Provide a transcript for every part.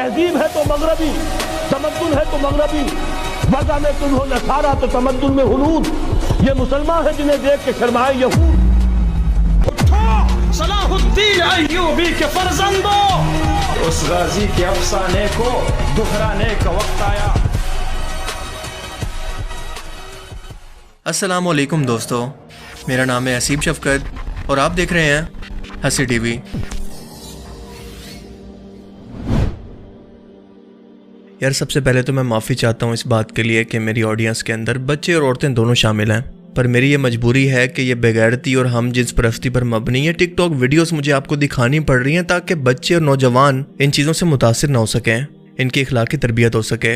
तहजीब है तो मगरबी, तमद्दुन है तो मगरबी, वज़ा में तुम हो नसारा तो तमद्दुन में हुनूद। ये मुसलमान है जिन्हें देख के शर्माए यहूद। उठो सलाहुद्दीन अय्यूबी के फर्जंदो, उस गाजी के अफसाने को दोहराने का वक्त आया। अस्सलाम वालेकुम दोस्तों, मेरा नाम है हसीब शफकत और आप देख रहे हैं हंसी टीवी। यार सबसे पहले तो मैं माफ़ी चाहता हूँ इस बात के लिए कि मेरी ऑडियंस के अंदर बच्चे और औरतें दोनों शामिल हैं, पर मेरी ये मजबूरी है कि ये बेगैरती और हम जिन्स परस्ती पर मबनी ये टिकटॉक वीडियोस मुझे आपको दिखानी पड़ रही हैं ताकि बच्चे और नौजवान इन चीज़ों से मुतासिर ना हो सकें, इनकी इखलाकी तरबियत हो सके।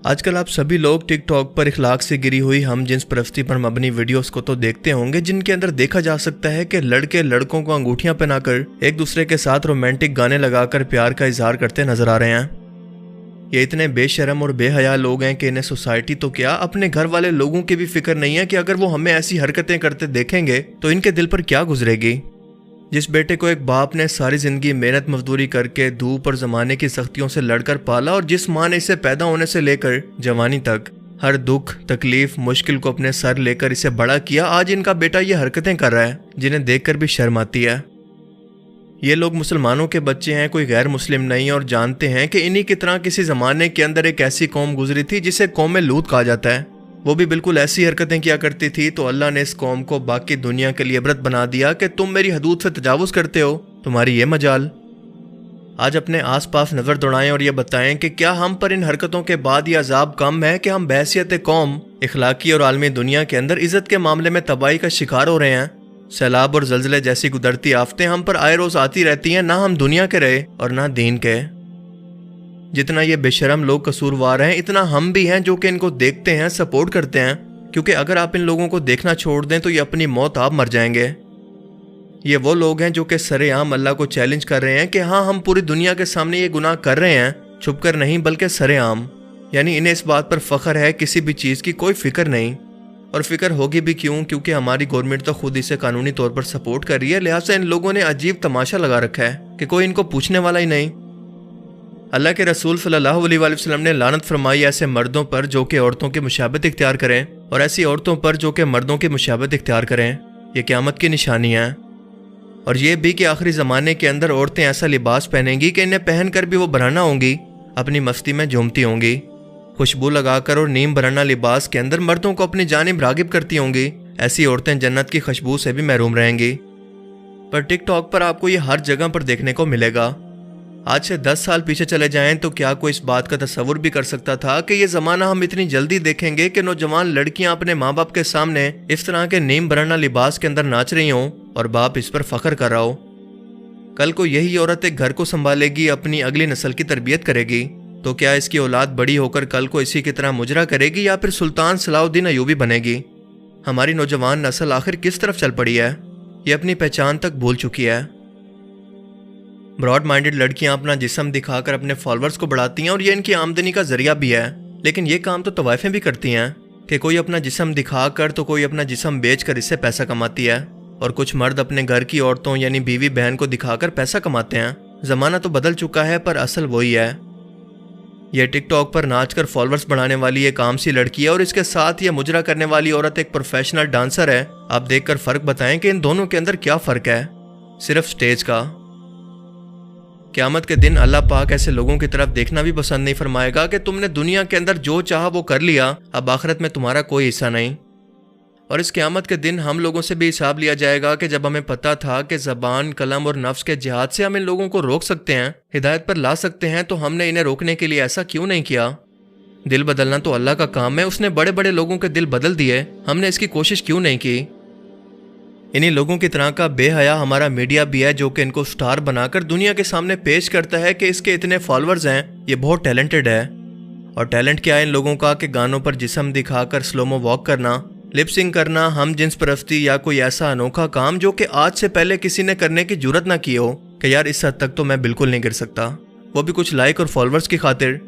आजकल आप सभी लोग टिकटॉक पर इखलाक से गिरी हुई हम जिन्स परस्ती पर मबनी वीडियोस को तो देखते होंगे, जिनके अंदर देखा जा सकता है कि लड़के लड़कों को अंगूठियां पहनाकर एक दूसरे के साथ रोमांटिक गाने लगाकर प्यार का इजहार करते नजर आ रहे हैं। ये इतने बेशरम और बेहया लोग हैं कि इन्हें सोसाइटी तो क्या अपने घर वाले लोगों की भी फिक्र नहीं है कि अगर वो हमें ऐसी हरकतें करते देखेंगे तो इनके दिल पर क्या गुजरेगी। जिस बेटे को एक बाप ने सारी जिंदगी मेहनत मजदूरी करके धूप और जमाने की सख्तियों से लड़कर पाला और जिस माँ ने इसे पैदा होने से लेकर जवानी तक हर दुख तकलीफ मुश्किल को अपने सर लेकर इसे बड़ा किया, आज इनका बेटा ये हरकतें कर रहा है जिन्हें देखकर भी शर्म आती है। ये लोग मुसलमानों के बच्चे हैं, कोई गैर मुस्लिम नहीं, और जानते हैं कि इन्हीं की तरह किसी ज़माने के अंदर एक ऐसी कौम गुजरी थी जिसे कौम लूत कहा जाता है। वो भी बिल्कुल ऐसी हरकतें किया करती थी, तो अल्लाह ने इस कौम को बाकी दुनिया के लिए इबरत बना दिया कि तुम मेरी हदूद से तजावुज़ करते हो, तुम्हारी ये मजाल। आज अपने आसपास नज़र दौड़ाएं और ये बताएं कि क्या हम पर इन हरकतों के बाद ये अजाब कम है कि हम बहैसियत कौम इखलाकी और आलमी दुनिया के अंदर इज़्ज़त के मामले में तबाही का शिकार हो रहे हैं। सैलाब और जल्जले जैसी गुदरती आफतें हम पर आए रोज आती रहती हैं, ना हम दुनिया के रहे और ना दीन के। जितना ये बेशरम लोग कसूरवार हैं, इतना हम भी हैं जो कि इनको देखते हैं, सपोर्ट करते हैं, क्योंकि अगर आप इन लोगों को देखना छोड़ दें तो ये अपनी मौत आप मर जाएंगे। ये वो लोग हैं जो कि सरेआम अल्लाह को चैलेंज कर रहे हैं कि हाँ हम पूरी दुनिया के सामने ये गुनाह कर रहे हैं, छुपकर नहीं बल्कि सरेआम। यानी इन्हें इस बात पर फख्र है, किसी भी चीज़ की कोई फिक्र नहीं, और फिक्र होगी भी क्यों, क्योंकि हमारी गवर्नमेंट तो खुद इसे कानूनी तौर पर सपोर्ट कर रही है। लिहाजा इन लोगों ने अजीब तमाशा लगा रखा है कि कोई इनको पूछने वाला ही नहीं। अल्लाह के रसूल सल्लल्लाहु अलैहि वसल्लम ने लानत फरमाई ऐसे मर्दों पर जो कि औरतों की मुशाबत इख्तियार करें और ऐसी औरतों पर जो कि मर्दों की मुशाबत इख्तियार करें। ये क़यामत की निशानी है। और ये भी कि आखिरी ज़माने के अंदर औरतें ऐसा लिबास पहनेंगी कि इन्हें पहन कर भी वो बराना होंगी, अपनी मस्ती में झूमती होंगी, खुशबू लगाकर और नीम बराना लिबास के अंदर मर्दों को अपनी जानिब रागिब करती होंगी। ऐसी औरतें जन्नत की खुशबू से भी महरूम रहेंगी। पर टिकटॉक पर आपको ये हर जगह पर देखने को मिलेगा। आज से 10 साल पीछे चले जाएं तो क्या कोई इस बात का तस्वुर भी कर सकता था कि ये ज़माना हम इतनी जल्दी देखेंगे कि नौजवान लड़कियां अपने माँ बाप के सामने इस तरह के नीम बराना लिबास के अंदर नाच रही हों और बाप इस पर फख्र कर रहा हो। कल को यही औरत एक घर को संभालेगी, अपनी अगली नस्ल की तरबियत करेगी, तो क्या इसकी औलाद बड़ी होकर कल को इसी की तरह मुजरा करेगी या फिर सुल्तान सलाहुद्दीन अयूबी बनेगी। हमारी नौजवान नस्ल आखिर किस तरफ चल पड़ी है, ये अपनी पहचान तक भूल चुकी है। ब्रॉड माइंडेड लड़कियां अपना जिस्म दिखाकर अपने फॉलोअर्स को बढ़ाती हैं और ये इनकी आमदनी का जरिया भी है, लेकिन ये काम तो तवाइफें भी करती हैं कि कोई अपना जिस्म दिखाकर तो कोई अपना जिस्म बेचकर इससे पैसा कमाती है, और कुछ मर्द अपने घर की औरतों यानी बीवी बहन को दिखाकर पैसा कमाते हैं। ज़माना तो बदल चुका है पर असल वही है। यह टिकटॉक पर नाचकर फॉलोअर्स बढ़ाने वाली एक आम सी लड़की है और इसके साथ यह मुजरा करने वाली औरत एक प्रोफेशनल डांसर है। आप देखकर फर्क बताएं कि इन दोनों के अंदर क्या फर्क है, सिर्फ स्टेज का। क़यामत के दिन अल्लाह पाक ऐसे लोगों की तरफ देखना भी पसंद नहीं फरमाएगा कि तुमने दुनिया के अंदर जो चाहा वो कर लिया, अब आखिरत में तुम्हारा कोई हिस्सा नहीं। और इस क़यामत के दिन हम लोगों से भी हिसाब लिया जाएगा कि जब हमें पता था कि ज़बान कलम और नफ्स के जिहाद से हम इन लोगों को रोक सकते हैं, हिदायत पर ला सकते हैं, तो हमने इन्हें रोकने के लिए ऐसा क्यों नहीं किया। दिल बदलना तो अल्लाह का काम है, उसने बड़े बड़े लोगों के दिल बदल दिए, हमने इसकी कोशिश क्यों नहीं की। इन्हीं लोगों की तरह का बेहया हमारा मीडिया भी है जो कि इनको स्टार बनाकर दुनिया के सामने पेश करता है कि इसके इतने फॉलोअर्स हैं, ये बहुत टैलेंटेड है। और टैलेंट क्या है इन लोगों का कि गानों पर जिस्म दिखाकर स्लोमो वॉक करना, लिपसिंग करना, हम जिन्स परस्ती या कोई ऐसा अनोखा काम जो कि आज से पहले किसी ने करने की जुर्रत ना की हो कि यार इस हद तक तो मैं बिल्कुल नहीं गिर सकता, वो भी कुछ लाइक और फॉलोअर्स की खातिर।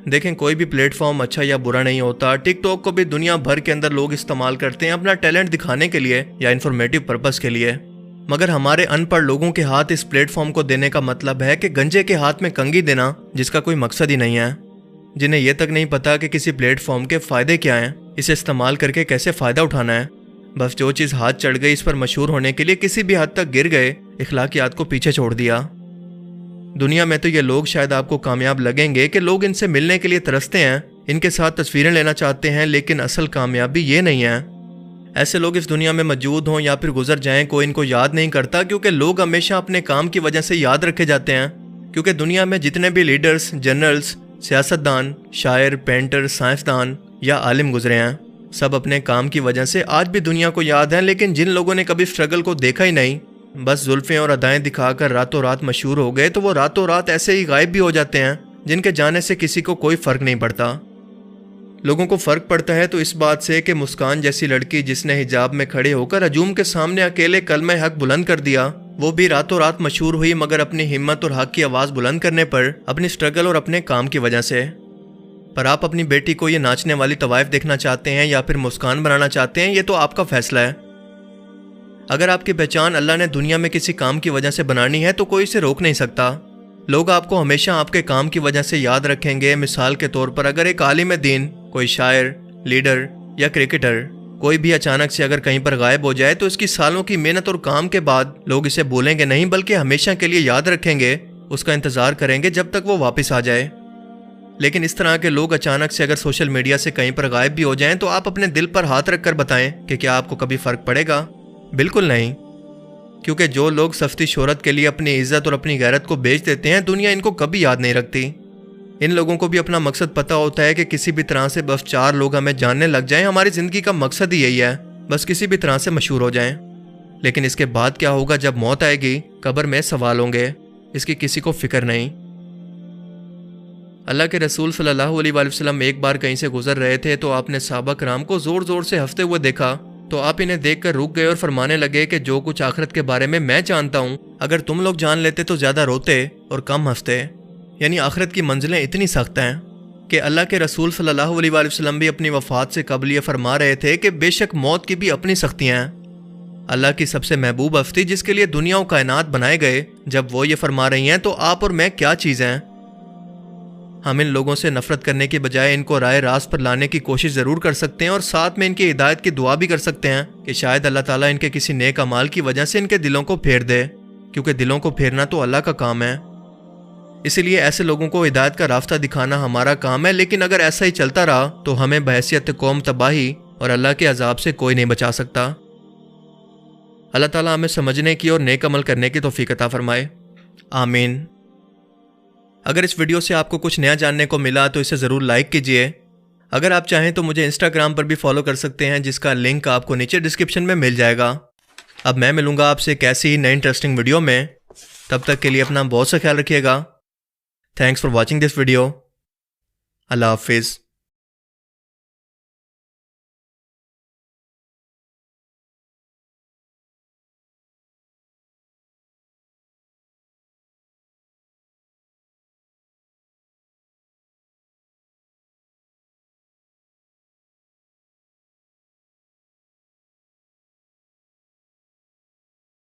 देखें, कोई भी प्लेटफॉर्म अच्छा या बुरा नहीं होता। टिकटॉक को भी दुनिया भर के अंदर लोग इस्तेमाल करते हैं अपना टैलेंट दिखाने के लिए या इन्फॉर्मेटिव पर्पस के लिए। मगर हमारे अनपढ़ लोगों के हाथ इस प्लेटफॉर्म को देने का मतलब है कि गंजे के हाथ में कंघी देना, जिसका कोई मकसद ही नहीं है, जिन्हें यह तक नहीं पता कि किसी प्लेटफॉर्म के फ़ायदे क्या हैं, इसे इस्तेमाल करके कैसे फ़ायदा उठाना है। बस जो चीज़ हाथ चढ़ गई इस पर मशहूर होने के लिए किसी भी हद तक गिर गए, इखलाकियात को पीछे छोड़ दिया। दुनिया में तो ये लोग शायद आपको कामयाब लगेंगे कि लोग इनसे मिलने के लिए तरसते हैं, इनके साथ तस्वीरें लेना चाहते हैं, लेकिन असल कामयाबी ये नहीं है। ऐसे लोग इस दुनिया में मौजूद हों या फिर गुजर जाएं, कोई इनको याद नहीं करता, क्योंकि लोग हमेशा अपने काम की वजह से याद रखे जाते हैं। क्योंकि दुनिया में जितने भी लीडर्स, जनरल्स, सियासतदान, शायर, पेंटर, साइंसदान या आलिम गुजरे हैं, सब अपने काम की वजह से आज भी दुनिया को याद हैं। लेकिन जिन लोगों ने कभी स्ट्रगल को देखा ही नहीं, बस जुल्फें और अदाएं दिखाकर रातों रात मशहूर हो गए, तो वो रातों रात ऐसे ही गायब भी हो जाते हैं, जिनके जाने से किसी को कोई फ़र्क नहीं पड़ता। लोगों को फ़र्क पड़ता है तो इस बात से कि मुस्कान जैसी लड़की जिसने हिजाब में खड़े होकर हजूम के सामने अकेले कलमे हक बुलंद कर दिया, वो भी रातों रात मशहूर हुई, मगर अपनी हिम्मत और हक की आवाज़ बुलंद करने पर, अपनी स्ट्रगल और अपने काम की वजह से। पर आप अपनी बेटी को ये नाचने वाली तवाइफ देखना चाहते हैं या फिर मुस्कान बनाना चाहते हैं, ये तो आपका फैसला है। अगर आपकी पहचान अल्लाह ने दुनिया में किसी काम की वजह से बनानी है तो कोई इसे रोक नहीं सकता। लोग आपको हमेशा आपके काम की वजह से याद रखेंगे। मिसाल के तौर पर अगर एक आलिम दीन, कोई शायर, लीडर या क्रिकेटर, कोई भी अचानक से अगर कहीं पर गायब हो जाए तो इसकी सालों की मेहनत और काम के बाद लोग इसे भूलेंगे नहीं, बल्कि हमेशा के लिए याद रखेंगे, उसका इंतज़ार करेंगे जब तक वो वापस आ जाए। लेकिन इस तरह के लोग अचानक से अगर सोशल मीडिया से कहीं पर गायब भी हो जाएं तो आप अपने दिल पर हाथ रख कर बताएं कि क्या आपको कभी फ़र्क पड़ेगा? बिल्कुल नहीं। क्योंकि जो लोग सस्ती शोहरत के लिए अपनी इज्जत और अपनी गैरत को बेच देते हैं, दुनिया इनको कभी याद नहीं रखती। इन लोगों को भी अपना मकसद पता होता है कि किसी भी तरह से बस 4 लोग हमें जानने लग जाएं, हमारी ज़िंदगी का मकसद ही यही है, बस किसी भी तरह से मशहूर हो जाएं। लेकिन इसके बाद क्या होगा? जब मौत आएगी, कब्र में सवाल होंगे, इसकी किसी को फिक्र नहीं। अल्लाह के रसूल सल्लल्लाहु अलैहि वसल्लम एक बार कहीं से गुजर रहे थे तो आपने सहाबा कराम को ज़ोर ज़ोर से हंसते हुए देखा, तो आप इन्हें देखकर रुक गए और फरमाने लगे कि जो कुछ आखिरत के बारे में मैं जानता हूँ, अगर तुम लोग जान लेते तो ज़्यादा रोते और कम हंसते। यानी आखिरत की मंजिलें इतनी सख्त हैं कि अल्लाह के रसूल सल्लल्लाहु अलैहि वसल्लम भी अपनी वफ़ात से कबल ये फरमा रहे थे कि बेशक मौत की भी अपनी सख्तियाँ हैं। अल्लाह की सबसे महबूब हस्ती जिसके लिए दुनिया और कायनात बनाए गए, जब वो ये फरमा रही हैं तो आप और मैं क्या चीज़ हैं? हम इन लोगों से नफरत करने की बजाय इनको राय रास्त पर लाने की कोशिश ज़रूर कर सकते हैं और साथ में इनकी हिदायत की दुआ भी कर सकते हैं कि शायद अल्लाह ताला इनके किसी नेक अमाल की वजह से इनके दिलों को फेर दे, क्योंकि दिलों को फेरना तो अल्लाह का काम है। इसीलिए ऐसे लोगों को हिदायत का रास्ता दिखाना हमारा काम है। लेकिन अगर ऐसा ही चलता रहा तो हमें बहैसियत कौम तबाही और अल्लाह के अजाब से कोई नहीं बचा सकता। अल्लाह ताला हमें समझने की और नेक अमल करने की तौफीक अता फरमाए, आमीन। अगर इस वीडियो से आपको कुछ नया जानने को मिला तो इसे ज़रूर लाइक कीजिए। अगर आप चाहें तो मुझे इंस्टाग्राम पर भी फॉलो कर सकते हैं, जिसका लिंक आपको नीचे डिस्क्रिप्शन में मिल जाएगा। अब मैं मिलूंगा आपसे एक ऐसी ही नई इंटरेस्टिंग वीडियो में। तब तक के लिए अपना बहुत सा ख्याल रखिएगा। Thanks for watching this video. अल्लाह हाफिज़।